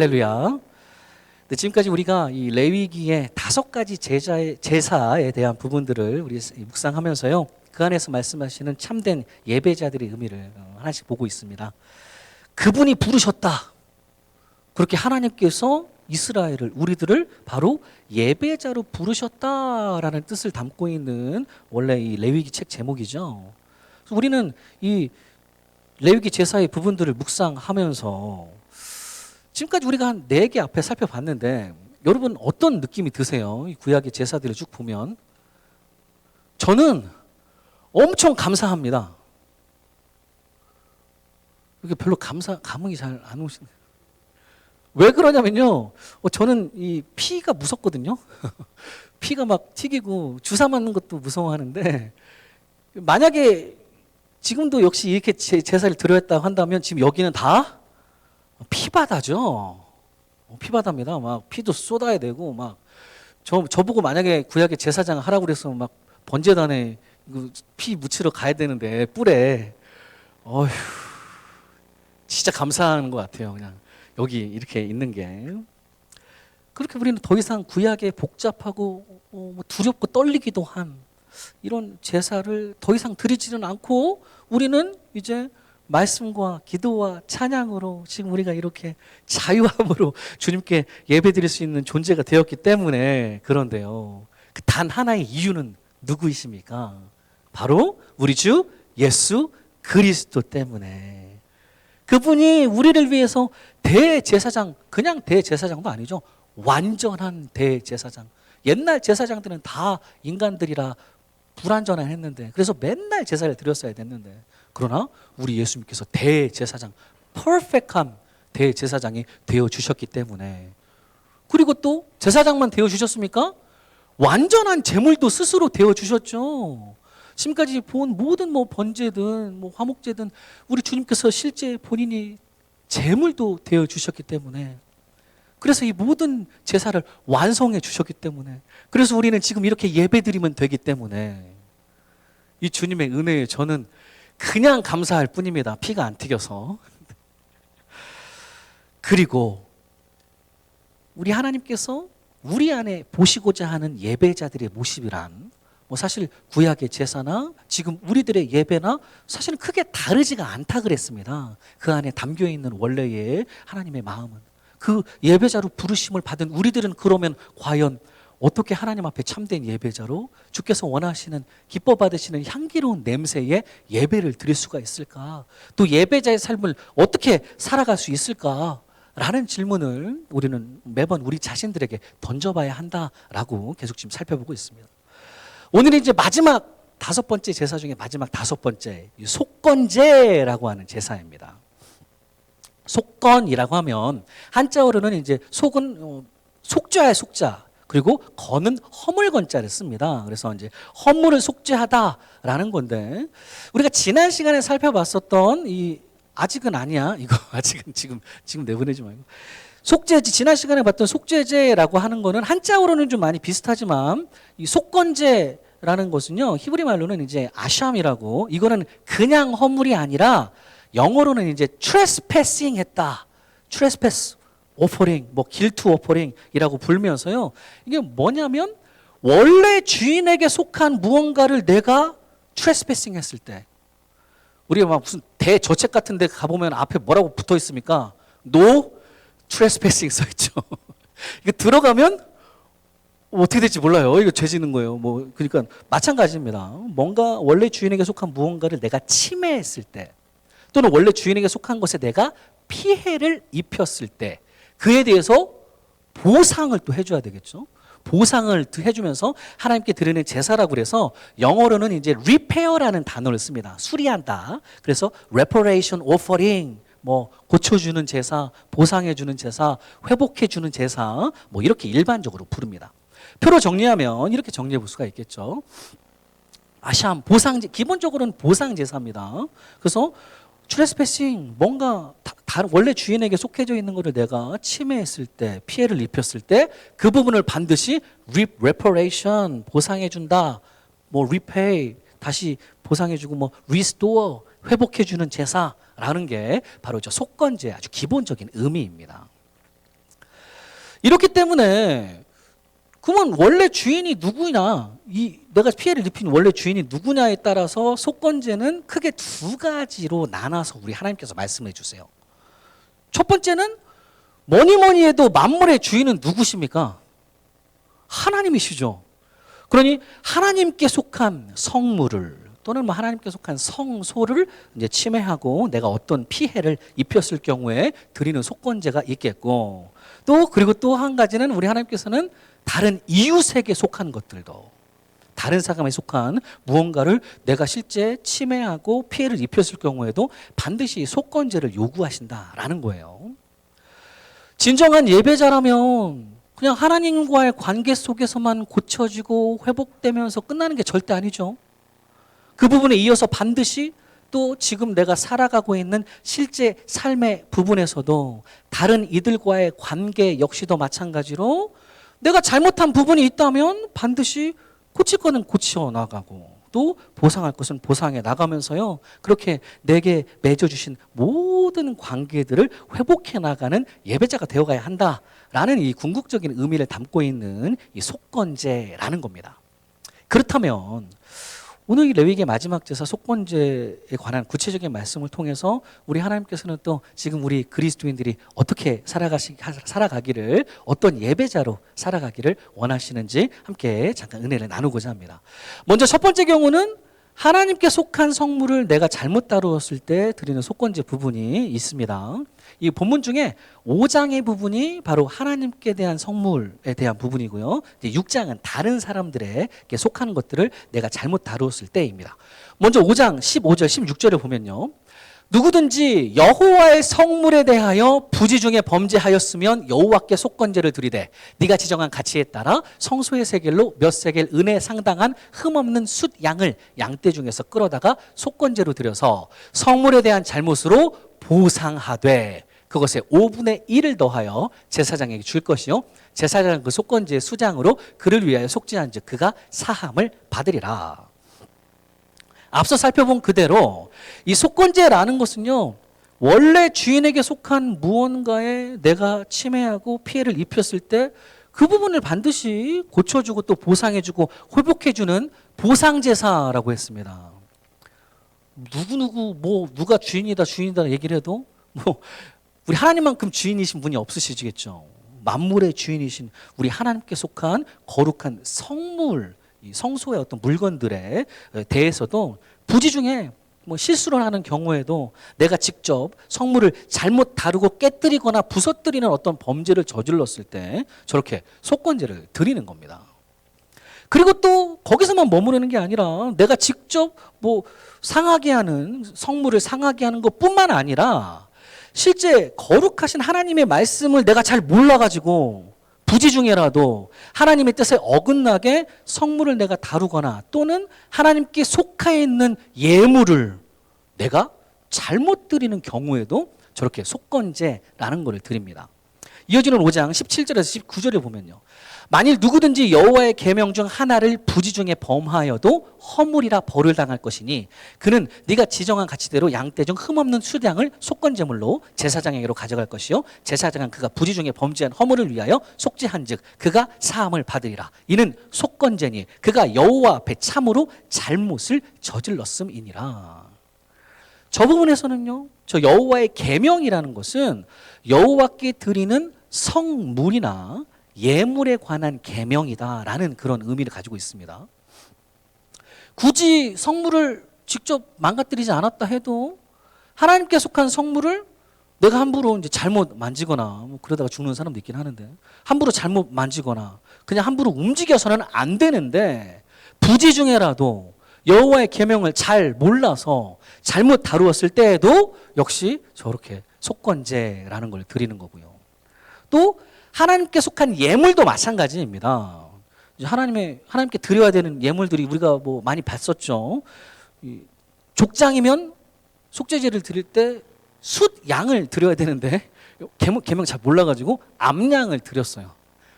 할렐루야. 네, 지금까지 우리가 이 레위기의 5가지 제사에 대한 부분들을 우리 묵상하면서요, 그 안에서 말씀하시는 참된 예배자들의 의미를 하나씩 보고 있습니다. 그분이 부르셨다. 그렇게 하나님께서 이스라엘을, 우리들을 바로 예배자로 부르셨다라는 뜻을 담고 있는 원래 이 레위기 책 제목이죠. 그래서 우리는 이 레위기 제사의 부분들을 묵상하면서 지금까지 우리가 한 4개 앞에 살펴봤는데 여러분 어떤 느낌이 드세요? 이 구약의 제사들을 쭉 보면 저는 엄청 감사합니다. 이게 별로 감흥이 잘 안 오시네요. 왜 그러냐면요, 저는 이 피가 무섭거든요. 피가 막 튀기고 주사 맞는 것도 무서워하는데, 만약에 지금도 역시 이렇게 제사를 드렸다고 한다면 지금 여기는 다 피바다죠. 피바다입니다. 막 피도 쏟아야 되고, 막 저보고 만약에 구약의 제사장 하라고 그랬으면 막 번제단에 피 묻히러 가야 되는데 뿔에, 어휴, 진짜 감사한 것 같아요. 그냥 여기 이렇게 있는 게. 그렇게 우리는 더 이상 구약의 복잡하고 두렵고 떨리기도 한 이런 제사를 더 이상 드리지는 않고 우리는 이제 말씀과 기도와 찬양으로 지금 우리가 이렇게 자유함으로 주님께 예배드릴 수 있는 존재가 되었기 때문에 그런데요, 그 단 하나의 이유는 누구이십니까? 바로 우리 주 예수 그리스도 때문에. 그분이 우리를 위해서 대제사장, 그냥 대제사장도 아니죠. 완전한 대제사장. 옛날 제사장들은 다 인간들이라 불완전했는데, 그래서 맨날 제사를 드렸어야 됐는데, 그러나 우리 예수님께서 대제사장, 퍼펙트한 대제사장이 되어주셨기 때문에, 그리고 또 제사장만 되어주셨습니까? 완전한 제물도 스스로 되어주셨죠. 지금까지 본 모든 번제든 화목제든 우리 주님께서 실제 본인이 제물도 되어주셨기 때문에, 그래서 이 모든 제사를 완성해 주셨기 때문에, 그래서 우리는 지금 이렇게 예배드리면 되기 때문에 이 주님의 은혜에 저는 그냥 감사할 뿐입니다. 피가 안 튀겨서. 그리고 우리 하나님께서 우리 안에 보시고자 하는 예배자들의 모습이란 사실 구약의 제사나 지금 우리들의 예배나 사실은 크게 다르지가 않다 그랬습니다. 그 안에 담겨 있는 원래의 하나님의 마음은, 그 예배자로 부르심을 받은 우리들은 그러면 과연 어떻게 하나님 앞에 참된 예배자로 주께서 원하시는 기뻐 받으시는 향기로운 냄새의 예배를 드릴 수가 있을까? 또 예배자의 삶을 어떻게 살아갈 수 있을까? 라는 질문을 우리는 매번 우리 자신들에게 던져봐야 한다라고 계속 지금 살펴보고 있습니다. 오늘은 이제 마지막 5번째 제사 중에 마지막 5번째 속건제라고 하는 제사입니다. 속건이라고 하면 한자어로는 이제 속은 속죄의 속자, 그리고 건은 허물건자를 씁니다. 그래서 이제 허물을 속죄하다라는 건데, 우리가 지난 시간에 살펴봤었던 이 아직은 아니야, 이거 아직은 지금 내보내지 말고, 속죄제, 지난 시간에 봤던 속죄제라고 하는 거는 한자어로는 좀 많이 비슷하지만 이 속건제라는 것은요, 히브리 말로는 이제 아샴이라고, 이거는 그냥 허물이 아니라 영어로는 이제 trespassing 했다. trespass 오퍼링, guilt offering이라고 불면서요, 이게 뭐냐면 원래 주인에게 속한 무언가를 내가 trespassing 했을 때, 우리가 막 무슨 대저책 같은 데 가보면 앞에 뭐라고 붙어 있습니까? No trespassing 써 있죠. 이거 들어가면 어떻게 될지 몰라요. 이거 죄 짓는 거예요. 그러니까 마찬가지입니다. 뭔가 원래 주인에게 속한 무언가를 내가 침해했을 때, 또는 원래 주인에게 속한 것에 내가 피해를 입혔을 때, 그에 대해서 보상을 또 해줘야 되겠죠. 보상을 해주면서 하나님께 드리는 제사라고 그래서 영어로는 이제 repair라는 단어를 씁니다. 수리한다. 그래서 reparation offering, 고쳐주는 제사, 보상해주는 제사, 회복해주는 제사, 이렇게 일반적으로 부릅니다. 표로 정리하면 이렇게 정리해 볼 수가 있겠죠. 아샴, 보상제, 기본적으로는 보상제사입니다. 그래서 트레스패싱, 뭔가 원래 주인에게 속해져 있는 것을 내가 침해했을 때, 피해를 입혔을 때 그 부분을 반드시 reparation, 보상해준다, repay, 다시 보상해주고, restore, 회복해주는 제사라는 게 바로 저 속건제 아주 기본적인 의미입니다. 이렇기 때문에 그러면 원래 주인이 누구냐, 내가 피해를 입힌 원래 주인이 누구냐에 따라서 속건제는 크게 두 가지로 나눠서 우리 하나님께서 말씀해 주세요. 첫 번째는 뭐니 해도 만물의 주인은 누구십니까? 하나님이시죠. 그러니 하나님께 속한 성물을 또는 뭐 하나님께 속한 성소를 이제 침해하고 내가 어떤 피해를 입혔을 경우에 드리는 속건제가 있겠고, 그리고 또 한 가지는 우리 하나님께서는 다른 이웃에게 속한 것들도, 다른 사람에 속한 무언가를 내가 실제 침해하고 피해를 입혔을 경우에도 반드시 속건제를 요구하신다라는 거예요. 진정한 예배자라면 그냥 하나님과의 관계 속에서만 고쳐지고 회복되면서 끝나는 게 절대 아니죠. 그 부분에 이어서 반드시 또 지금 내가 살아가고 있는 실제 삶의 부분에서도 다른 이들과의 관계 역시도 마찬가지로 내가 잘못한 부분이 있다면 반드시 고칠 거는 고쳐 나가고 또 보상할 것은 보상해 나가면서요, 그렇게 내게 맺어주신 모든 관계들을 회복해 나가는 예배자가 되어가야 한다라는 이 궁극적인 의미를 담고 있는 이 속건제라는 겁니다. 그렇다면 오늘 이 레위기의 마지막 제사 속건제에 관한 구체적인 말씀을 통해서 우리 하나님께서는 또 지금 우리 그리스도인들이 어떻게 살아가기를, 어떤 예배자로 살아가기를 원하시는지 함께 잠깐 은혜를 나누고자 합니다. 먼저 첫 번째 경우는 하나님께 속한 성물을 내가 잘못 다루었을 때 드리는 속건제 부분이 있습니다. 이 본문 중에 5장의 부분이 바로 하나님께 대한 성물에 대한 부분이고요. 6장은 다른 사람들에게 속하는 것들을 내가 잘못 다루었을 때입니다. 먼저 5장 15절 16절을 보면요, 누구든지 여호와의 성물에 대하여 부지 중에 범죄하였으면 여호와께 속건제를 드리되 네가 지정한 가치에 따라 성소의 세겔로 몇 세겔 은에 상당한 흠없는 숫 양을 양떼 중에서 끌어다가 속건제로 드려서 성물에 대한 잘못으로 보상하되 그것에 5분의 1을 더하여 제사장에게 줄 것이요 제사장은 그 속건제의 수장으로 그를 위하여 속죄한즉 그가 사함을 받으리라. 앞서 살펴본 그대로 이 속건제라는 것은요, 원래 주인에게 속한 무언가에 내가 침해하고 피해를 입혔을 때 그 부분을 반드시 고쳐주고 또 보상해주고 회복해주는 보상제사라고 했습니다. 누가 주인이다 얘기를 해도 우리 하나님만큼 주인이신 분이 없으시겠죠. 만물의 주인이신 우리 하나님께 속한 거룩한 성물, 이 성소의 어떤 물건들에 대해서도 부지 중에 실수를 하는 경우에도 내가 직접 성물을 잘못 다루고 깨뜨리거나 부서뜨리는 어떤 범죄를 저질렀을 때 저렇게 속건제를 드리는 겁니다. 그리고 또 거기서만 머무르는 게 아니라 내가 직접 상하게 하는, 성물을 상하게 하는 것뿐만 아니라 실제 거룩하신 하나님의 말씀을 내가 잘 몰라가지고 부지 중에라도 하나님의 뜻에 어긋나게 성물을 내가 다루거나 또는 하나님께 속해 있는 예물을 내가 잘못 드리는 경우에도 저렇게 속건제라는 것을 드립니다. 이어지는 5장 17절에서 19절에 보면요, 만일 누구든지 여호와의 계명 중 하나를 부지 중에 범하여도 허물이라 벌을 당할 것이니 그는 네가 지정한 가치대로 양떼 중 흠없는 수량을 속건제물로 제사장에게로 가져갈 것이요 제사장은 그가 부지 중에 범죄한 허물을 위하여 속죄한즉 그가 사함을 받으리라. 이는 속건제니 그가 여호와 앞에 참으로 잘못을 저질렀음이니라. 저 부분에서는요, 저 여호와의 계명이라는 것은 여호와께 드리는 성물이나 예물에 관한 계명이다라는 그런 의미를 가지고 있습니다. 굳이 성물을 직접 망가뜨리지 않았다 해도 하나님께 속한 성물을 내가 함부로 이제 잘못 만지거나 그러다가 죽는 사람도 있긴 하는데 함부로 잘못 만지거나 그냥 함부로 움직여서는 안 되는데 부지 중에라도 여호와의 계명을 잘 몰라서 잘못 다루었을 때에도 역시 저렇게 속건제라는 걸 드리는 거고요. 또 하나님께 속한 예물도 마찬가지입니다. 하나님께 드려야 되는 예물들이 우리가 많이 봤었죠. 족장이면 속죄제를 드릴 때 숫 양을 드려야 되는데 계명 잘 몰라가지고 암양을 드렸어요.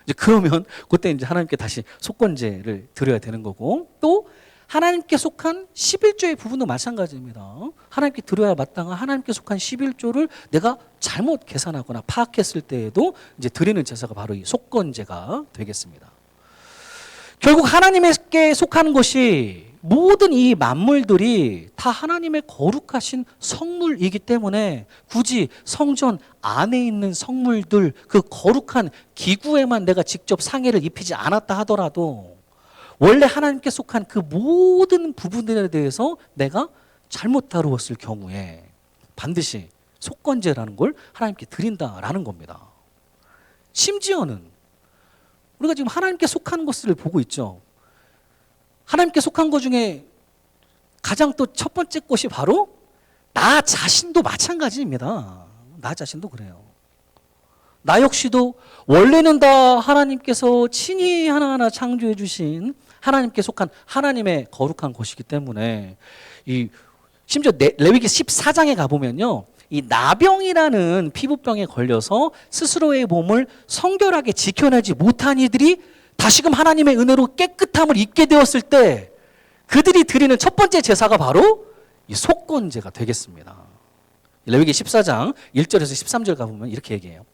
이제 그러면 그때 이제 하나님께 다시 속건제를 드려야 되는 거고, 또 하나님께 속한 11조의 부분도 마찬가지입니다. 하나님께 드려야 마땅한 하나님께 속한 11조를 내가 잘못 계산하거나 파악했을 때에도 이제 드리는 제사가 바로 이 속건제가 되겠습니다. 결국 하나님께 속하는 것이 모든 이 만물들이 다 하나님의 거룩하신 성물이기 때문에 굳이 성전 안에 있는 성물들, 그 거룩한 기구에만 내가 직접 상해를 입히지 않았다 하더라도 원래 하나님께 속한 그 모든 부분들에 대해서 내가 잘못 다루었을 경우에 반드시 속건제라는 걸 하나님께 드린다라는 겁니다. 심지어는 우리가 지금 하나님께 속한 것을 보고 있죠. 하나님께 속한 것 중에 가장 또 첫 번째 것이 바로 나 자신도 마찬가지입니다. 나 자신도 그래요. 나 역시도 원래는 다 하나님께서 친히 하나하나 창조해 주신 하나님께 속한 하나님의 거룩한 것이기 때문에 이 심지어 레위기 14장에 가보면요, 이 나병이라는 피부병에 걸려서 스스로의 몸을 성결하게 지켜내지 못한 이들이 다시금 하나님의 은혜로 깨끗함을 입게 되었을 때 그들이 드리는 첫 번째 제사가 바로 이 속건제가 되겠습니다. 레위기 14장 1절에서 13절 가보면 이렇게 얘기해요.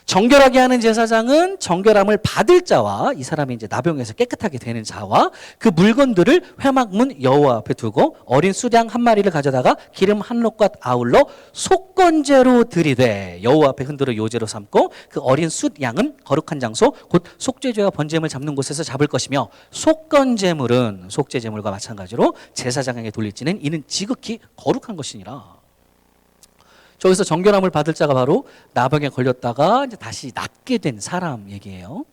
정결하게 하는 제사장은 정결함을 받을 자와 이 사람이 이제 나병에서 깨끗하게 되는 자와 그 물건들을 회막문 여호와 앞에 두고 어린 수양 한 마리를 가져다가 기름 한 롯과 아울러 속건제로 드리되 여호와 앞에 흔들어 요제로 삼고 그 어린 숫양은 거룩한 장소 곧 속죄제와 번제물 잡는 곳에서 잡을 것이며 속건제물은 속죄제물과 마찬가지로 제사장에게 돌릴지는 이는 지극히 거룩한 것이니라. 저기서 정결함을 받을 자가 바로 나병에 걸렸다가 이제 다시 낫게 된 사람 얘기예요.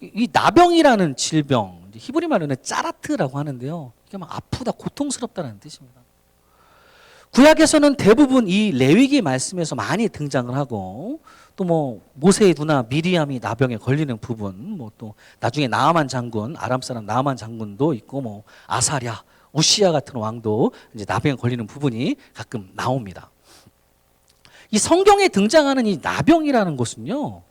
이 나병이라는 질병, 히브리 말로는 짜라트라고 하는데요. 이게 막 아프다, 고통스럽다는 뜻입니다. 구약에서는 대부분 이 레위기 말씀에서 많이 등장을 하고 또 뭐 모세의 누나 미리암이 나병에 걸리는 부분, 뭐 또 나중에 나아만 장군, 아람 사람 나아만 장군도 있고 뭐 아사랴, 우시야 같은 왕도 이제 나병에 걸리는 부분이 가끔 나옵니다. 이 성경에 등장하는 이 나병이라는 것은요,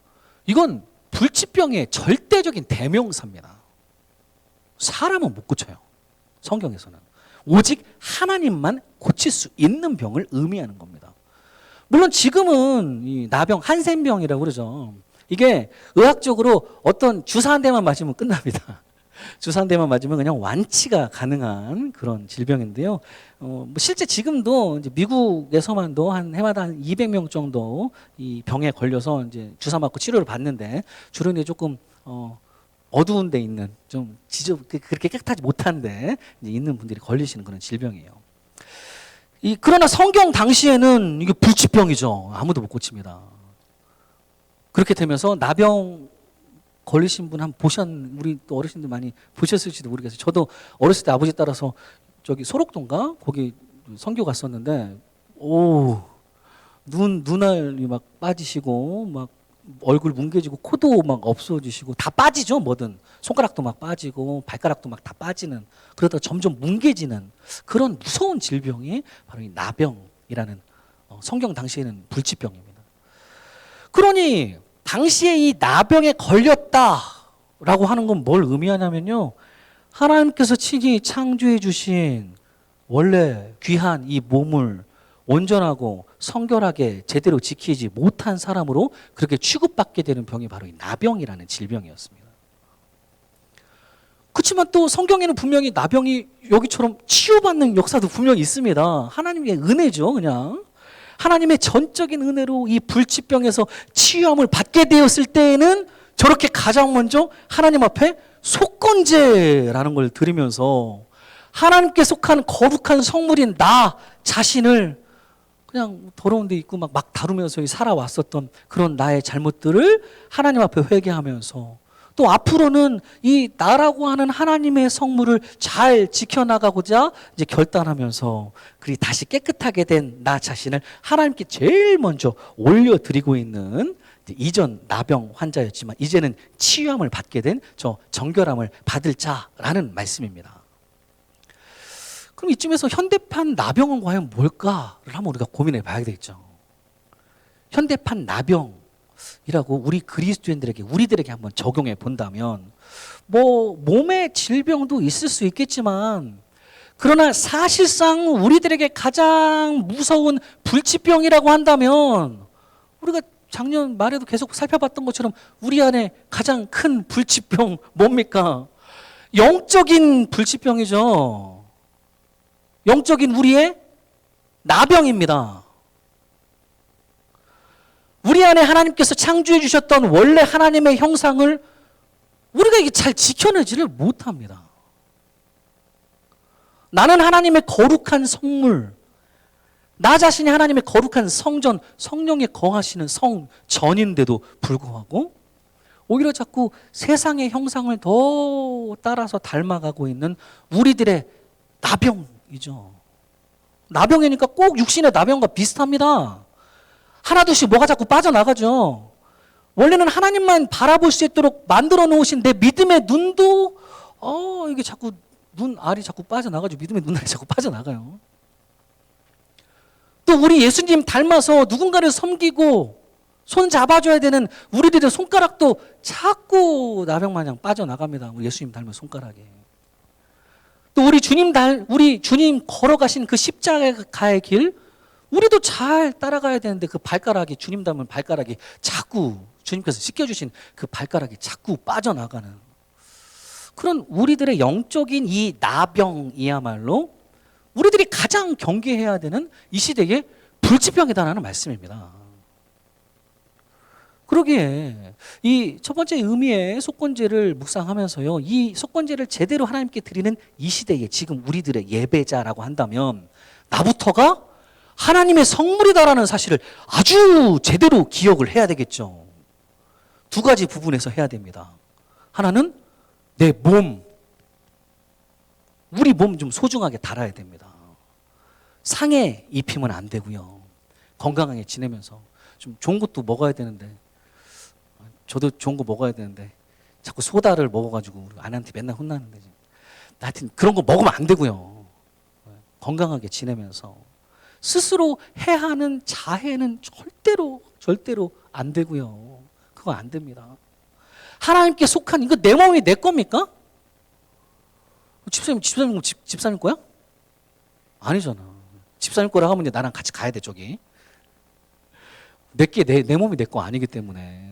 이건 불치병의 절대적인 대명사입니다. 사람은 못 고쳐요. 성경에서는. 오직 하나님만 고칠 수 있는 병을 의미하는 겁니다. 물론 지금은 이 나병, 한센병이라고 그러죠. 이게 의학적으로 어떤 주사 한 대만 맞으면 끝납니다. 주사 한 대만 맞으면 그냥 완치가 가능한 그런 질병인데요. 뭐 실제 지금도 이제 미국에서만도 한 해마다 한 200명 정도 이 병에 걸려서 이제 주사 맞고 치료를 받는데 주로 이제 조금 어두운 데 있는 좀 그렇게 깨끗하지 못한데 이제 있는 분들이 걸리시는 그런 질병이에요. 그러나 성경 당시에는 이게 불치병이죠. 아무도 못 고칩니다. 그렇게 되면서 나병 걸리신 분 한번 우리 또 어르신들 많이 보셨을지도 모르겠어요. 저도 어렸을 때 아버지 따라서 저기 소록동가 거기 선교 갔었는데 눈알이 막 빠지시고 막 얼굴 뭉개지고 코도 막 없어지시고 다 빠지죠. 뭐든 손가락도 막 빠지고 발가락도 막 다 빠지는, 그러다가 점점 뭉개지는 그런 무서운 질병이 바로 이 나병이라는 성경 당시에는 불치병입니다. 그러니 당시에 이 나병에 걸렸다라고 하는 건 뭘 의미하냐면요, 하나님께서 친히 창조해 주신 원래 귀한 이 몸을 온전하고 성결하게 제대로 지키지 못한 사람으로 그렇게 취급받게 되는 병이 바로 이 나병이라는 질병이었습니다. 그렇지만 또 성경에는 분명히 나병이 여기처럼 치유받는 역사도 분명히 있습니다. 하나님의 은혜죠. 그냥 하나님의 전적인 은혜로 이 불치병에서 치유함을 받게 되었을 때에는 저렇게 가장 먼저 하나님 앞에 속건제라는 걸 드리면서 하나님께 속한 거룩한 성물인 나 자신을 그냥 더러운 데 있고 막 다루면서 살아왔었던 그런 나의 잘못들을 하나님 앞에 회개하면서 또 앞으로는 이 나라고 하는 하나님의 성물을 잘 지켜나가고자 이제 결단하면서 그리 다시 깨끗하게 된 나 자신을 하나님께 제일 먼저 올려드리고 있는 이전 나병 환자였지만 이제는 치유함을 받게 된 저 정결함을 받을 자라는 말씀입니다. 그럼 이쯤에서 현대판 나병은 과연 뭘까를 한번 우리가 고민해 봐야 되겠죠. 현대판 나병, 우리 그리스도인들에게, 우리들에게 한번 적용해 본다면, 뭐 몸의 질병도 있을 수 있겠지만, 그러나 사실상 우리들에게 가장 무서운 불치병이라고 한다면, 우리가 작년 말에도 계속 살펴봤던 것처럼 우리 안에 가장 큰 불치병 뭡니까? 영적인 불치병이죠. 영적인 우리의 나병입니다. 우리 안에 하나님께서 창조해 주셨던 원래 하나님의 형상을 우리가 이게 잘 지켜내지를 못합니다. 나는 하나님의 거룩한 성물, 나 자신이 하나님의 거룩한 성전, 성령에 거하시는 성전인데도 불구하고 오히려 자꾸 세상의 형상을 더 따라서 닮아가고 있는 우리들의 나병이죠. 나병이니까 꼭 육신의 나병과 비슷합니다. 하나둘씩 뭐가 자꾸 빠져나가죠. 원래는 하나님만 바라볼 수 있도록 만들어 놓으신 내 믿음의 눈도 이게 자꾸 눈알이 자꾸 빠져나가죠. 믿음의 눈알이 자꾸 빠져나가요. 또 우리 예수님 닮아서 누군가를 섬기고 손 잡아줘야 되는 우리들의 손가락도 자꾸 나병 마냥 빠져나갑니다. 우리 예수님 닮은 손가락에. 또 우리 주님 걸어가신 그 십자가의 길, 우리도 잘 따라가야 되는데 그 발가락이, 주님 닮은 발가락이 자꾸, 주님께서 씻겨주신 그 발가락이 자꾸 빠져나가는 그런 우리들의 영적인 이 나병이야말로 우리들이 가장 경계해야 되는 이 시대의 불치병이다라는 말씀입니다. 그러기에 이 첫 번째 의미의 속건제를 묵상하면서요, 이 속건제를 제대로 하나님께 드리는 이 시대에 지금 우리들의 예배자라고 한다면 나부터가 하나님의 성물이다라는 사실을 아주 제대로 기억을 해야 되겠죠. 두 가지 부분에서 해야 됩니다. 하나는 내 몸, 우리 몸 좀 소중하게 다뤄야 됩니다. 상해 입히면 안 되고요. 건강하게 지내면서 좀 좋은 것도 먹어야 되는데, 저도 좋은 거 먹어야 되는데 자꾸 소다를 먹어가지고 아내한테 맨날 혼나는데, 하여튼 그런 거 먹으면 안 되고요. 건강하게 지내면서 스스로 해하는 자해는 절대로 안 되고요. 그거 안 됩니다. 하나님께 속한, 이거 내 몸이 내 겁니까? 집사님 거야? 아니잖아. 집사님 거라 하면 나랑 같이 가야 돼, 저기. 내 몸이 내 거 아니기 때문에.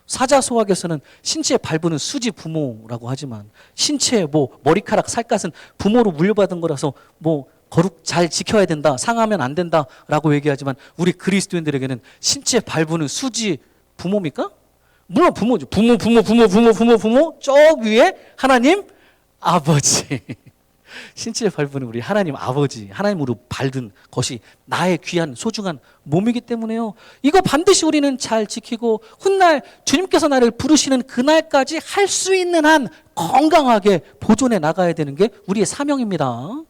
사자소학에서는 신체에 밟으는 수지 부모라고 하지만, 신체 머리카락 살갗은 부모로 물려받은 거라서 거룩 잘 지켜야 된다, 상하면 안 된다라고 얘기하지만, 우리 그리스도인들에게는 신체 밟으는 수지 부모입니까? 물론 부모죠. 부모 저 위에 하나님 아버지. 신체에 밟으는 우리 하나님 아버지, 하나님으로 밟은 것이 나의 귀한 소중한 몸이기 때문에요, 이거 반드시 우리는 잘 지키고 훗날 주님께서 나를 부르시는 그날까지 할 수 있는 한 건강하게 보존해 나가야 되는 게 우리의 사명입니다.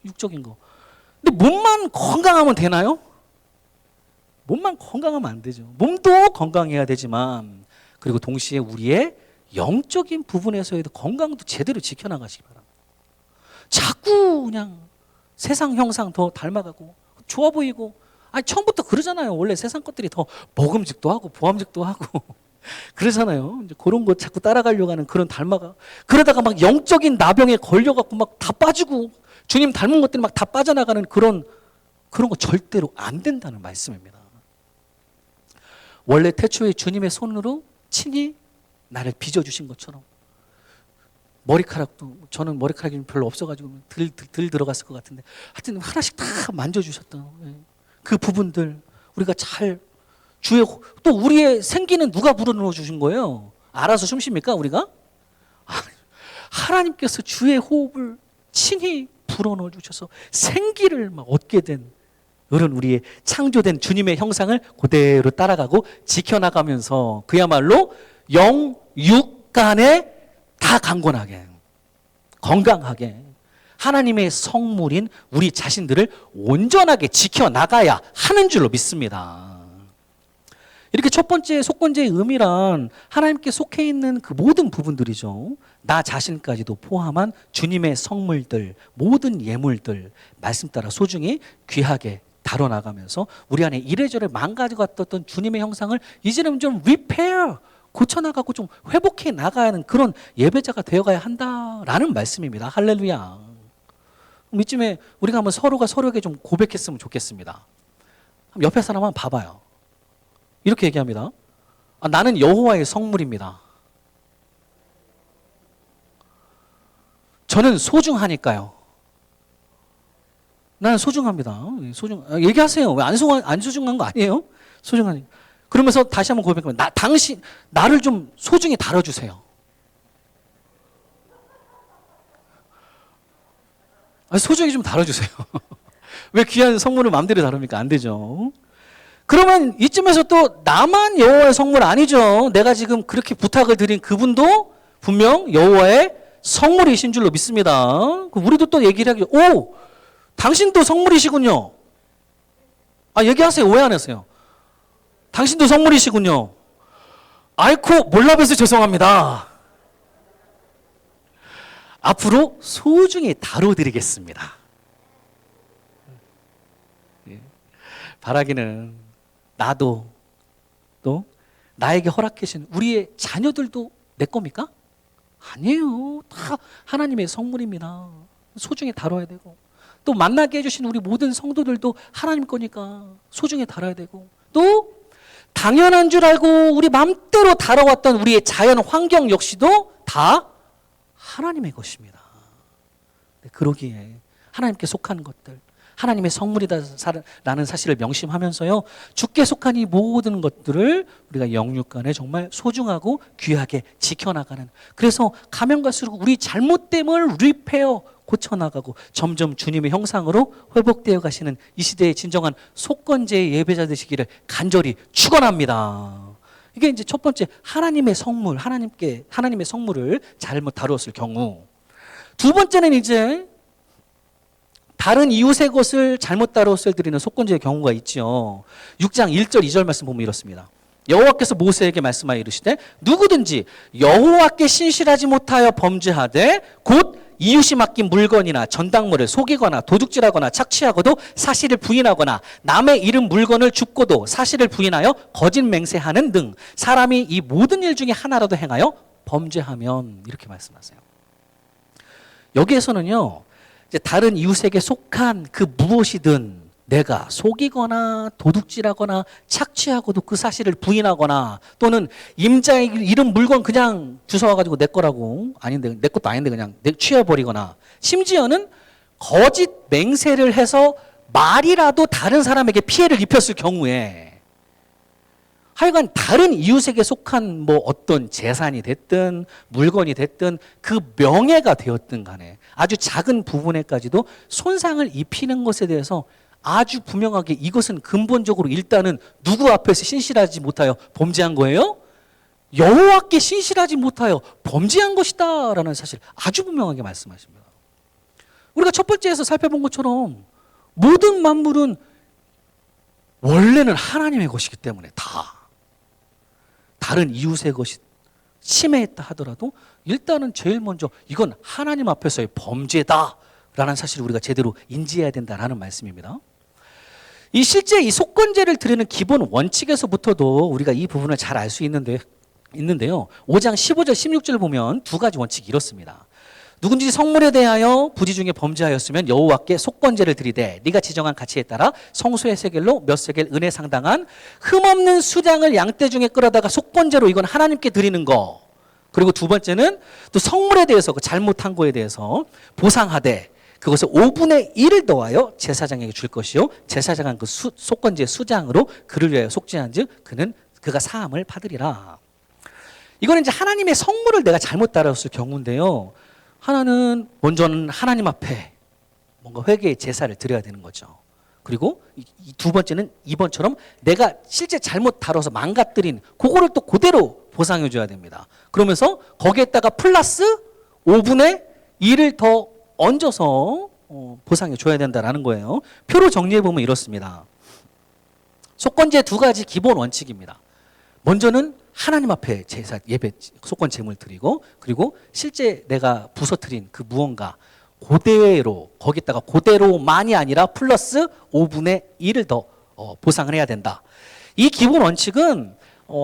육적인 거. 근데 몸만 건강하면 되나요? 몸만 건강하면 안 되죠. 몸도 건강해야 되지만, 그리고 동시에 우리의 영적인 부분에서의 건강도 제대로 지켜나가시기 바랍니다. 자꾸 그냥 세상 형상 더 닮아가고 좋아 보이고, 처음부터 그러잖아요. 원래 세상 것들이 더 먹음직도 하고 보암직도 하고 그러잖아요. 이제 그런 거 자꾸 따라가려고 하는 그런 그러다가 막 영적인 나병에 걸려갖고 막 다 빠지고 주님 닮은 것들이 막 다 빠져나가는 그런 거 절대로 안 된다는 말씀입니다. 원래 태초에 주님의 손으로 친히 나를 빚어주신 것처럼, 머리카락도, 저는 머리카락이 별로 없어가지고 들 들어갔을 것 같은데, 하여튼 하나씩 다 만져주셨던 그 부분들 우리가 잘 또 우리의 생기는 누가 불어넣어 주신 거예요? 알아서 숨쉽니까 우리가? 하나님께서 주의 호흡을 친히 불어넣어 주셔서 생기를 막 얻게 된 그런 우리의 창조된 주님의 형상을 그대로 따라가고 지켜나가면서 그야말로 영, 육 간에 다 강건하게, 건강하게 하나님의 성물인 우리 자신들을 온전하게 지켜나가야 하는 줄로 믿습니다. 이렇게 첫 번째 속건제의 의미란 하나님께 속해 있는 그 모든 부분들이죠. 나 자신까지도 포함한 주님의 성물들, 모든 예물들 말씀 따라 소중히 귀하게 다뤄나가면서 우리 안에 이래저래 망가져갔던 주님의 형상을 이제는 좀 리페어, 고쳐나가고 좀 회복해 나가야 하는 그런 예배자가 되어가야 한다라는 말씀입니다. 할렐루야. 이쯤에 우리가 한번 서로가 서로에게 좀 고백했으면 좋겠습니다. 옆에 사람 한번 봐봐요. 이렇게 얘기합니다. 나는 여호와의 성물입니다. 저는 소중하니까요. 나는 소중합니다. 얘기하세요. 왜 안 소중한 거 아니에요? 소중하니까. 그러면서 다시 한번 고백합니다. 당신, 나를 좀 소중히 다뤄주세요. 소중히 좀 다뤄주세요. 왜 귀한 성물을 마음대로 다룹니까? 안 되죠. 그러면 이쯤에서 또 나만 여호와의 성물 아니죠. 내가 지금 그렇게 부탁을 드린 그분도 분명 여호와의 성물이신 줄로 믿습니다. 우리도 또 얘기를 하죠. 오, 당신도 성물이시군요. 얘기하세요. 오해 안 했어요. 당신도 성물이시군요. 아이코 몰라봬서 죄송합니다. 앞으로 소중히 다뤄드리겠습니다. 바라기는 나도 또 나에게 허락해 주신 우리의 자녀들도 내 겁니까? 아니에요. 다 하나님의 성물입니다. 소중히 다뤄야 되고 또 만나게 해주신 우리 모든 성도들도 하나님 거니까 소중히 다뤄야 되고 또 당연한 줄 알고 우리 맘대로 다뤄왔던 우리의 자연 환경 역시도 다 하나님의 것입니다. 그러기에 하나님께 속한 것들, 하나님의 성물이다라는 사실을 명심하면서요, 주께 속한 이 모든 것들을 우리가 영육간에 정말 소중하고 귀하게 지켜나가는, 그래서 가면 갈수록 우리 잘못됨을 리페어, 고쳐나가고 점점 주님의 형상으로 회복되어 가시는 이 시대의 진정한 속건제의 예배자 되시기를 간절히 축원합니다. 이게 이제 첫 번째, 하나님의 성물, 하나님의 성물을 잘못 다루었을 경우. 두 번째는 이제 다른 이웃의 것을 잘못 다루었을 드리는 속건제의 경우가 있죠. 6장 1절 2절 말씀 보면 이렇습니다. 여호와께서 모세에게 말씀하여 이르시되 누구든지 여호와께 신실하지 못하여 범죄하되 곧 이웃이 맡긴 물건이나 전당물을 속이거나 도둑질하거나 착취하고도 사실을 부인하거나 남의 잃은 물건을 줍고도 사실을 부인하여 거짓 맹세하는 등 사람이 이 모든 일 중에 하나라도 행하여 범죄하면, 이렇게 말씀하세요. 여기에서는요, 이제 다른 이웃에게 속한 그 무엇이든 내가 속이거나 도둑질하거나 착취하고도 그 사실을 부인하거나 또는 임자의 잃은 물건 그냥 주워와가지고 내 거라고, 아닌데 내 것도 아닌데 그냥 취해버리거나, 심지어는 거짓 맹세를 해서 말이라도 다른 사람에게 피해를 입혔을 경우에 하여간 다른 이웃에게 속한 뭐 어떤 재산이 됐든 물건이 됐든 그 명예가 되었든 간에 아주 작은 부분에까지도 손상을 입히는 것에 대해서 아주 분명하게 이것은 근본적으로 일단은 누구 앞에서 신실하지 못하여 범죄한 거예요? 여호와께 신실하지 못하여 범죄한 것이다 라는 사실 아주 분명하게 말씀하십니다. 우리가 첫 번째에서 살펴본 것처럼 모든 만물은 원래는 하나님의 것이기 때문에 다 다른 이웃의 것이 침해했다 하더라도 일단은 제일 먼저 이건 하나님 앞에서의 범죄다라는 사실을 우리가 제대로 인지해야 된다라는 말씀입니다. 이 실제 이 속건제를 드리는 기본 원칙에서부터도 우리가 이 부분을 잘 알 수 있는데요. 5장 15절 16절을 보면 두 가지 원칙이 이렇습니다. 누군지 성물에 대하여 부지 중에 범죄하였으면 여호와께 속건제를 드리되 네가 지정한 가치에 따라 성소의 세겔로 몇 세겔 은혜 상당한 흠없는 수장을 양떼 중에 끌어다가 속건제로 이건 하나님께 드리는 거. 그리고 두 번째는 또 성물에 대해서 그 잘못한 거에 대해서 보상하되 그것을 5분의 1을 더하여 제사장에게 줄 것이요 제사장은 그 속건제의 수장으로 그를 위하여 속죄한즉 그가 사함을 받으리라. 이거는 이제 하나님의 성물을 내가 잘못 따랐을 경우인데요. 하나는 먼저는 하나님 앞에 뭔가 회개의 제사를 드려야 되는 거죠. 그리고 이 두 번째는 이번처럼 내가 실제 잘못 다뤄서 망가뜨린 그거를 또 그대로 보상해 줘야 됩니다. 그러면서 거기에다가 플러스 5분의 1을 더 얹어서 보상해 줘야 된다는 거예요. 표로 정리해 보면 이렇습니다. 속건제 두 가지 기본 원칙입니다. 먼저는 하나님 앞에 제사, 예배, 속건 제물 드리고, 그리고 실제 내가 부서뜨린 그 무언가 거기다가 그대로만이 아니라 플러스 5분의 1을 더 보상을 해야 된다. 이 기본 원칙은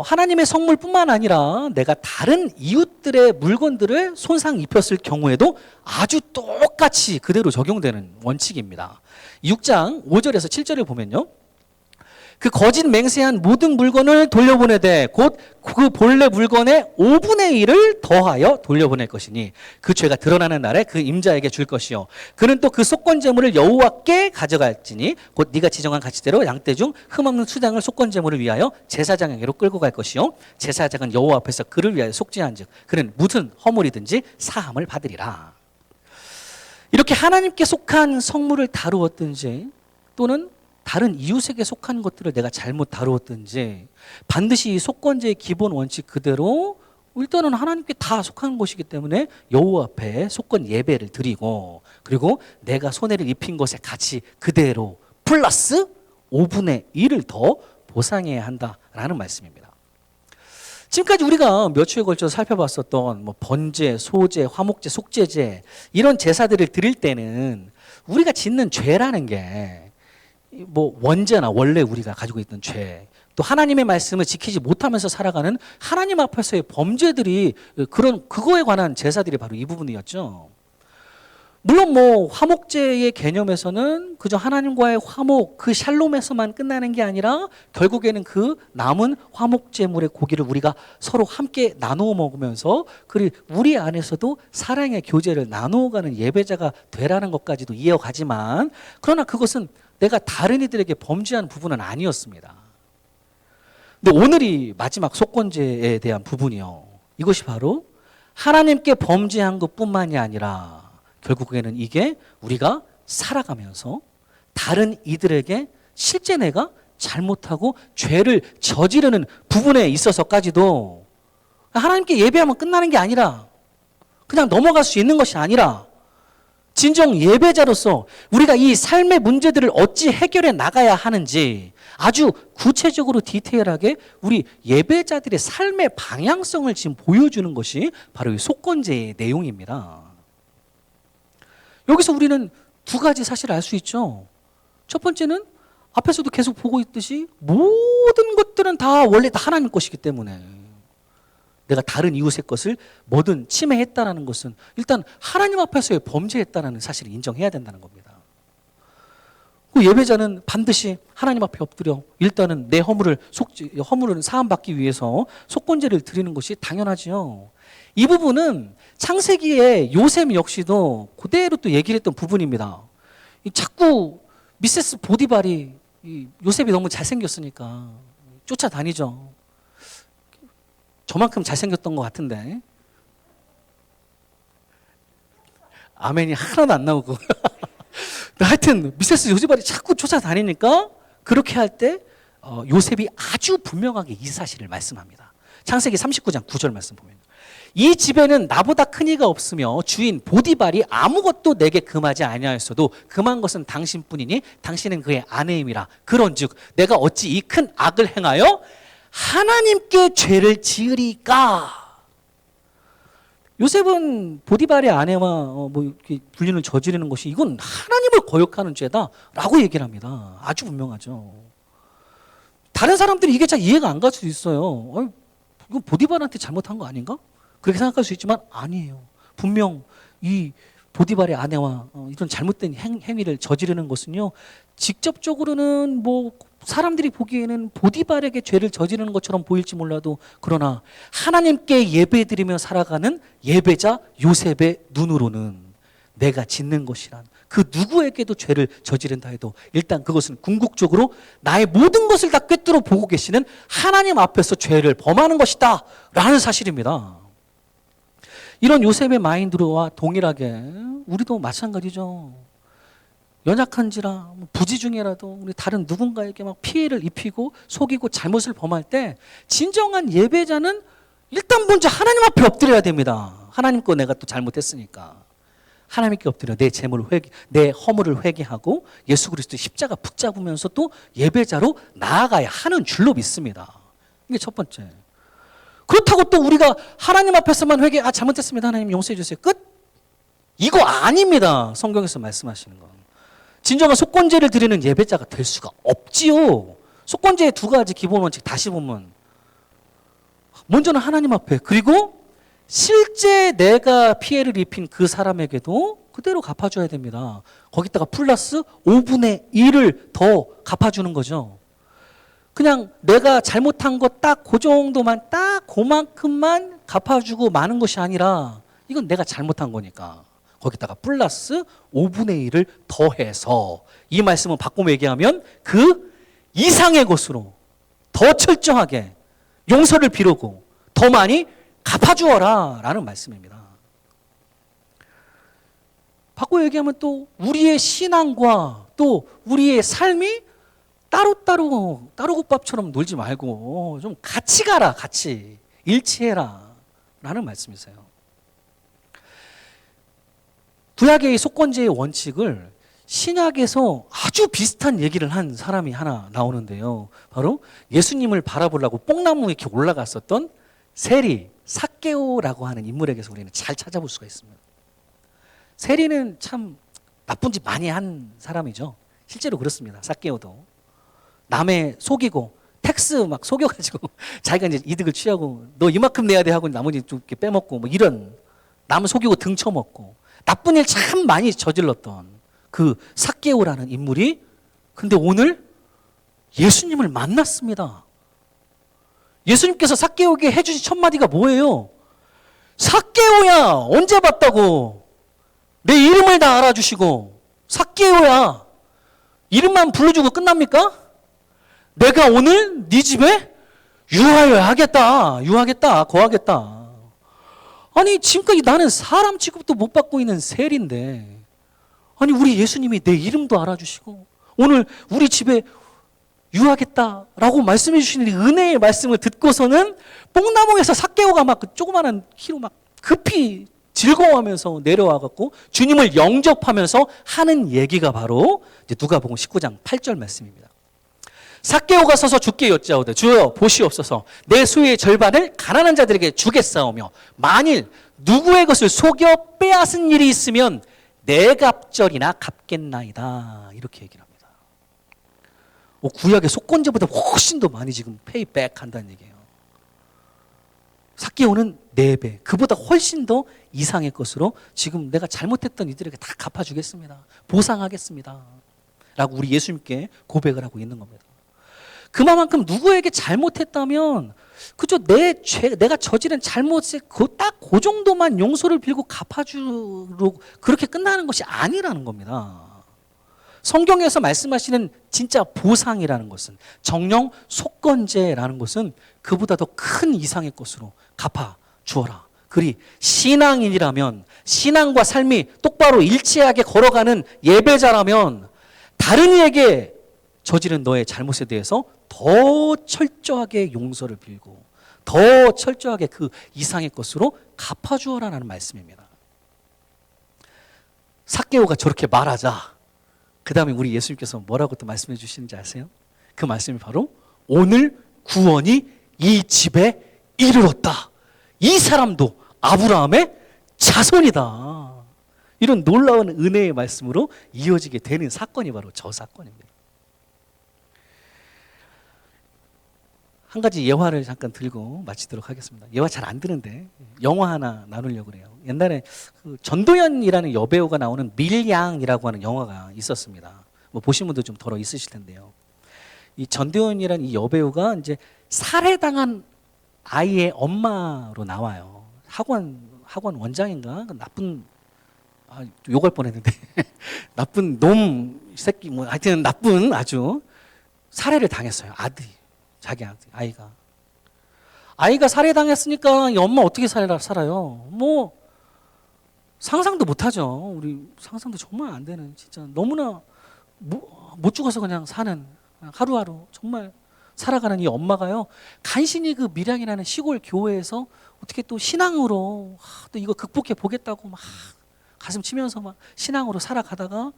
하나님의 성물뿐만 아니라 내가 다른 이웃들의 물건들을 손상 입혔을 경우에도 아주 똑같이 그대로 적용되는 원칙입니다. 6장 5절에서 7절을 보면요. 그 거짓 맹세한 모든 물건을 돌려보내되 곧 그 본래 물건의 5분의 1을 더하여 돌려보낼 것이니 그 죄가 드러나는 날에 그 임자에게 줄 것이요 그는 또 그 속건 제물을 여호와께 가져갈지니 곧 네가 지정한 가치대로 양떼 중 흠없는 수장을 속건 제물을 위하여 제사장에게로 끌고 갈 것이요 제사장은 여호와 앞에서 그를 위하여 속죄한즉 그는 무슨 허물이든지 사함을 받으리라. 이렇게 하나님께 속한 성물을 다루었든지 또는 다른 이웃에게 속한 것들을 내가 잘못 다루었든지 반드시 이 속건제의 기본 원칙 그대로 일단은 하나님께 다 속한 것이기 때문에 여호와 앞에 속건 예배를 드리고 그리고 내가 손해를 입힌 것의 가치 그대로 플러스 5분의 1을 더 보상해야 한다라는 말씀입니다. 지금까지 우리가 몇 주에 걸쳐서 살펴봤었던 번제, 소제, 화목제, 속죄제 이런 제사들을 드릴 때는 우리가 짓는 죄라는 게 원죄나 원래 우리가 가지고 있던 죄, 또 하나님의 말씀을 지키지 못하면서 살아가는 하나님 앞에서의 범죄들이 그거에 관한 제사들이 바로 이 부분이었죠. 물론 화목제의 개념에서는 그저 하나님과의 화목, 그 샬롬에서만 끝나는 게 아니라 결국에는 그 남은 화목제물의 고기를 우리가 서로 함께 나누어 먹으면서 그리고 우리 안에서도 사랑의 교제를 나누어가는 예배자가 되라는 것까지도 이어가지만 그러나 그것은 내가 다른 이들에게 범죄한 부분은 아니었습니다. 근데 오늘이 마지막 속건제에 대한 부분이요. 이것이 바로 하나님께 범죄한 것뿐만이 아니라 결국에는 이게 우리가 살아가면서 다른 이들에게 실제 내가 잘못하고 죄를 저지르는 부분에 있어서까지도 하나님께 예배하면 끝나는 게 아니라 그냥 넘어갈 수 있는 것이 아니라 진정 예배자로서 우리가 이 삶의 문제들을 어찌 해결해 나가야 하는지 아주 구체적으로 디테일하게 우리 예배자들의 삶의 방향성을 지금 보여주는 것이 바로 이 속건제의 내용입니다. 여기서 우리는 두 가지 사실을 알 수 있죠. 첫 번째는 앞에서도 계속 보고 있듯이 모든 것들은 다 원래 다 하나님 것이기 때문에 내가 다른 이웃의 것을 뭐든 침해했다는 것은 일단 하나님 앞에서의 범죄했다는 사실을 인정해야 된다는 겁니다. 그 예배자는 반드시 하나님 앞에 엎드려 일단은 내 허물을 사함받기 위해서 속건제를 드리는 것이 당연하지요. 이 부분은 창세기에 요셉 역시도 그대로 또 얘기를 했던 부분입니다. 자꾸 미세스 보디발이 요셉이 너무 잘생겼으니까 쫓아다니죠. 저만큼 잘생겼던 것 같은데 아멘이 하나도 안 나오고 하여튼 미세스 요셉이 자꾸 쫓아다니니까 그렇게 할 때 요셉이 아주 분명하게 이 사실을 말씀합니다. 창세기 39장 9절 말씀 보면 이 집에는 나보다 큰 이가 없으며 주인 보디발이 아무것도 내게 금하지 아니하였어도 금한 것은 당신뿐이니 당신은 그의 아내임이라. 그런즉 내가 어찌 이 큰 악을 행하여 하나님께 죄를 지으리까. 요셉은 보디발의 아내와 이렇게 불륜을 저지르는 것이 이건 하나님을 거역하는 죄다라고 얘기를 합니다. 아주 분명하죠. 다른 사람들이 이게 잘 이해가 안 갈 수도 있어요. 이건 보디발한테 잘못한 거 아닌가? 그렇게 생각할 수 있지만 아니에요. 분명 이 보디발의 아내와 이런 잘못된 행위를 저지르는 것은요, 직접적으로는 사람들이 보기에는 보디발에게 죄를 저지르는 것처럼 보일지 몰라도 그러나 하나님께 예배드리며 살아가는 예배자 요셉의 눈으로는 내가 짓는 것이란 그 누구에게도 죄를 저지른다 해도 일단 그것은 궁극적으로 나의 모든 것을 다 꿰뚫어 보고 계시는 하나님 앞에서 죄를 범하는 것이다 라는 사실입니다. 이런 요셉의 마인드와 동일하게 우리도 마찬가지죠. 연약한지라 부지 중에라도 우리 다른 누군가에게 막 피해를 입히고 속이고 잘못을 범할 때 진정한 예배자는 일단 먼저 하나님 앞에 엎드려야 됩니다. 하나님 거 내가 또 잘못했으니까 하나님께 엎드려 내 허물을 회개하고 예수 그리스도 십자가 붙잡으면서 또 예배자로 나아가야 하는 줄로 믿습니다. 이게 첫 번째. 그렇다고 또 우리가 하나님 앞에서만 잘못했습니다. 하나님 용서해 주세요. 끝? 이거 아닙니다. 성경에서 말씀하시는 건. 진정한 속건제를 드리는 예배자가 될 수가 없지요. 속건제의 두 가지 기본 원칙 다시 보면, 먼저는 하나님 앞에, 그리고 실제 내가 피해를 입힌 그 사람에게도 그대로 갚아줘야 됩니다. 거기다가 플러스 5분의 1을 더 갚아주는 거죠. 그냥 내가 잘못한 거 딱 그 정도만, 딱 그만큼만 갚아주고 마는 것이 아니라, 이건 내가 잘못한 거니까 거기다가 플러스 5분의 1을 더해서, 이 말씀은 바꾸며 얘기하면 그 이상의 것으로 더 철저하게 용서를 비우고 더 많이 갚아주어라 라는 말씀입니다. 바꿔 얘기하면 또 우리의 신앙과 또 우리의 삶이 따로따로 따로국밥처럼 놀지 말고 좀 같이 가라, 같이 일치해라 라는 말씀이세요. 구약의 이 속건제의 원칙을 신약에서 아주 비슷한 얘기를 한 사람이 하나 나오는데요. 바로 예수님을 바라보려고 뽕나무 이렇게 올라갔었던 세리, 삭개오라고 하는 인물에게서 우리는 잘 찾아볼 수가 있습니다. 세리는 참 나쁜 짓 많이 한 사람이죠. 실제로 그렇습니다. 삭개오도 남의 속이고 텍스 막 속여가지고 자기가 이제 이득을 취하고 너 이만큼 내야 돼 하고 나머지 좀 이렇게 빼먹고 뭐 이런, 남 속이고 등쳐먹고 나쁜 일 참 많이 저질렀던 그 삭개오라는 인물이 근데 오늘 예수님을 만났습니다. 예수님께서 삭개오에게 해주신 첫 마디가 뭐예요? 삭개오야, 언제 봤다고? 내 이름을 다 알아주시고 삭개오야, 이름만 불러주고 끝납니까? 내가 오늘 네 집에 유하겠다, 거하겠다. 아니 지금까지 나는 사람 취급도 못 받고 있는 세리인데, 아니 우리 예수님이 내 이름도 알아주시고 오늘 우리 집에 유하겠다라고 말씀해 주시는 은혜의 말씀을 듣고서는 뽕나무에서 삭개오가 막 그 조그마한 키로 막 급히 즐거워하면서 내려와 갖고 주님을 영접하면서 하는 얘기가 바로 이제 누가복음 19장 8절 말씀입니다. 삭개오가 서서 주께 여짜오되 주여 보시옵소서, 내 수의 절반을 가난한 자들에게 주겠사오며 만일 누구의 것을 속여 빼앗은 일이 있으면 네 갑절이나 갚겠나이다, 이렇게 얘기를 합니다. 구약의 속건제보다 훨씬 더 많이 지금 페이백 한다는 얘기예요. 삭개오는 4배, 그보다 훨씬 더 이상의 것으로 지금 내가 잘못했던 이들에게 다 갚아주겠습니다, 보상하겠습니다 라고 우리 예수님께 고백을 하고 있는 겁니다. 그만큼 누구에게 잘못했다면 그저 내가 저지른 잘못에 딱 그 정도만 용서를 빌고 갚아주로 그렇게 끝나는 것이 아니라는 겁니다. 성경에서 말씀하시는 진짜 보상이라는 것은, 정령 속건제라는 것은 그보다 더 큰 이상의 것으로 갚아주어라. 그리 신앙인이라면, 신앙과 삶이 똑바로 일치하게 걸어가는 예배자라면 다른 이에게 저지른 너의 잘못에 대해서 더 철저하게 용서를 빌고 더 철저하게 그 이상의 것으로 갚아주어라는 말씀입니다. 삭개오가 저렇게 말하자 그 다음에 우리 예수님께서 뭐라고 또 말씀해 주시는지 아세요? 그 말씀이 바로 오늘 구원이 이 집에 이르렀다, 이 사람도 아브라함의 자손이다, 이런 놀라운 은혜의 말씀으로 이어지게 되는 사건이 바로 저 사건입니다. 한 가지 예화를 잠깐 들고 마치도록 하겠습니다. 예화 잘 안 드는데 영화 하나 나누려고 그래요. 옛날에 그 전도연이라는 여배우가 나오는 밀양이라고 하는 영화가 있었습니다. 뭐 보신 분도 좀 덜어 있으실 텐데요. 이 전도연이라는 이 여배우가 이제 살해당한 아이의 엄마로 나와요. 학원 원장인가? 나쁜, 욕할 뻔했는데 나쁜 놈 새끼, 뭐 하여튼 나쁜, 아주 살해를 당했어요. 자기 아이가 살해당했으니까 이 엄마 어떻게 살아요? 뭐 상상도 못하죠. 우리 상상도 정말 안 되는, 진짜 너무나 못 죽어서 그냥 사는, 하루하루 정말 살아가는 이 엄마가요, 간신히 그 밀양이라는 시골 교회에서 어떻게 또 신앙으로 또 이거 극복해 보겠다고 막 가슴 치면서 막 신앙으로 살아가다가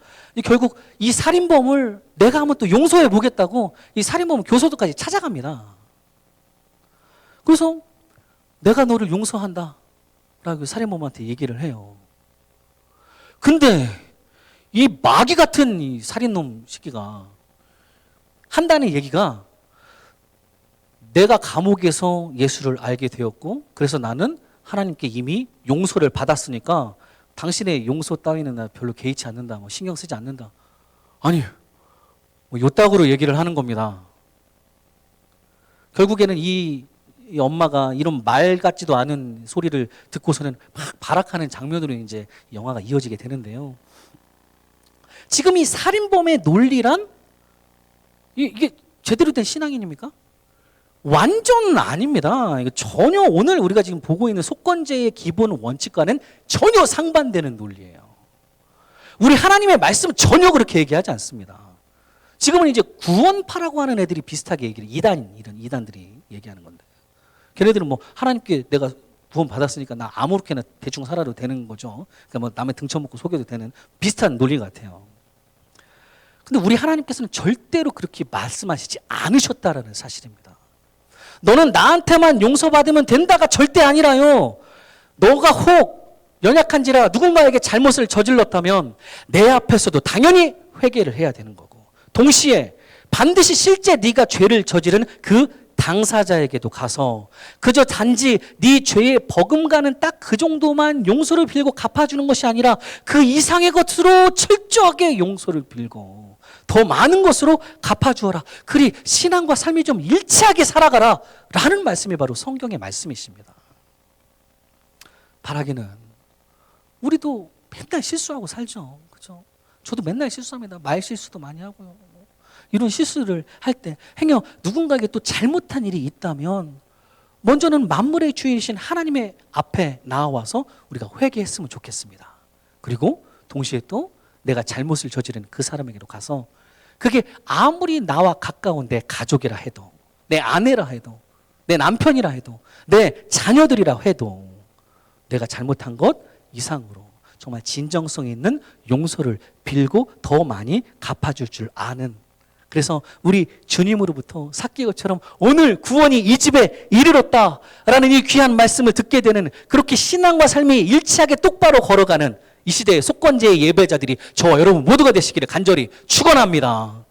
결국 이 살인범을 내가 한번 또 용서해 보겠다고 이 살인범 교도소까지 찾아갑니다. 그래서 내가 너를 용서한다 라고 살인범한테 얘기를 해요. 근데 이 마귀 같은 이 살인놈 새끼가 한다는 얘기가 내가 감옥에서 예수를 알게 되었고 그래서 나는 하나님께 이미 용서를 받았으니까 당신의 용서 따위는 나 별로 개의치 않는다. 뭐 신경 쓰지 않는다. 아니, 뭐 요따구로 얘기를 하는 겁니다. 결국에는 이 엄마가 이런 말 같지도 않은 소리를 듣고서는 막 발악하는 장면으로 이제 영화가 이어지게 되는데요. 지금 이 살인범의 논리란 이게 제대로 된 신앙인입니까? 완전 아닙니다. 이거 전혀 오늘 우리가 지금 보고 있는 속건제의 기본 원칙과는 전혀 상반되는 논리예요. 우리 하나님의 말씀은 전혀 그렇게 얘기하지 않습니다. 지금은 이제 구원파라고 하는 애들이 비슷하게 얘기를 이런 이단들이 얘기하는 건데 걔네들은 뭐 하나님께 내가 구원 받았으니까 나 아무렇게나 대충 살아도 되는 거죠. 그러니까 뭐 남의 등쳐먹고 속여도 되는 비슷한 논리 같아요. 근데 우리 하나님께서는 절대로 그렇게 말씀하시지 않으셨다라는 사실입니다. 너는 나한테만 용서받으면 된다가 절대 아니라요. 너가 혹 연약한지라 누군가에게 잘못을 저질렀다면 내 앞에서도 당연히 회개를 해야 되는 거고 동시에 반드시 실제 네가 죄를 저지른 그 당사자에게도 가서 그저 단지 네 죄에 버금가는 딱 그 정도만 용서를 빌고 갚아주는 것이 아니라 그 이상의 것으로 철저하게 용서를 빌고 더 많은 것으로 갚아주어라. 그리 신앙과 삶이 좀 일치하게 살아가라 라는 말씀이 바로 성경의 말씀이십니다. 바라기는 우리도 맨날 실수하고 살죠. 그렇죠? 저도 맨날 실수합니다. 말 실수도 많이 하고요. 이런 실수를 할 때 행여 누군가에게 또 잘못한 일이 있다면 먼저는 만물의 주인이신 하나님의 앞에 나와서 우리가 회개했으면 좋겠습니다. 그리고 동시에 또 내가 잘못을 저지른 그 사람에게로 가서 그게 아무리 나와 가까운 내 가족이라 해도 내 아내라 해도 내 남편이라 해도 내 자녀들이라 해도 내가 잘못한 것 이상으로 정말 진정성 있는 용서를 빌고 더 많이 갚아줄 줄 아는 그래서 우리 주님으로부터 삭개오처럼 오늘 구원이 이 집에 이르렀다라는 이 귀한 말씀을 듣게 되는 그렇게 신앙과 삶이 일치하게 똑바로 걸어가는 이 시대의 속건제의 예배자들이 저와 여러분 모두가 되시기를 간절히 축원합니다.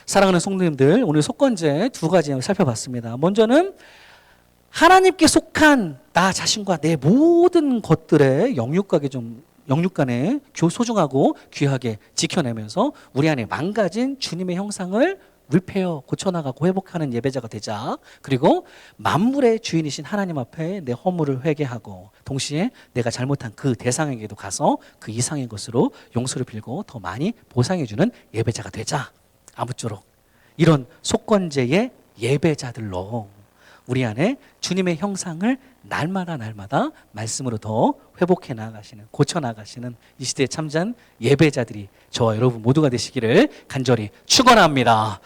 사랑하는 성도님들, 오늘 속건제 두 가지 살펴봤습니다. 먼저는 하나님께 속한 나 자신과 내 모든 것들의 영육간에 소중하고 귀하게 지켜내면서 우리 안에 망가진 주님의 형상을 리페어, 고쳐나가고 회복하는 예배자가 되자. 그리고 만물의 주인이신 하나님 앞에 내 허물을 회개하고 동시에 내가 잘못한 그 대상에게도 가서 그 이상의 것으로 용서를 빌고 더 많이 보상해주는 예배자가 되자. 아무쪼록 이런 속건제의 예배자들로 우리 안에 주님의 형상을 날마다 말씀으로 더 회복해 나가시는, 고쳐 나가시는 이 시대의 참전 예배자들이 저와 여러분 모두가 되시기를 간절히 축원합니다.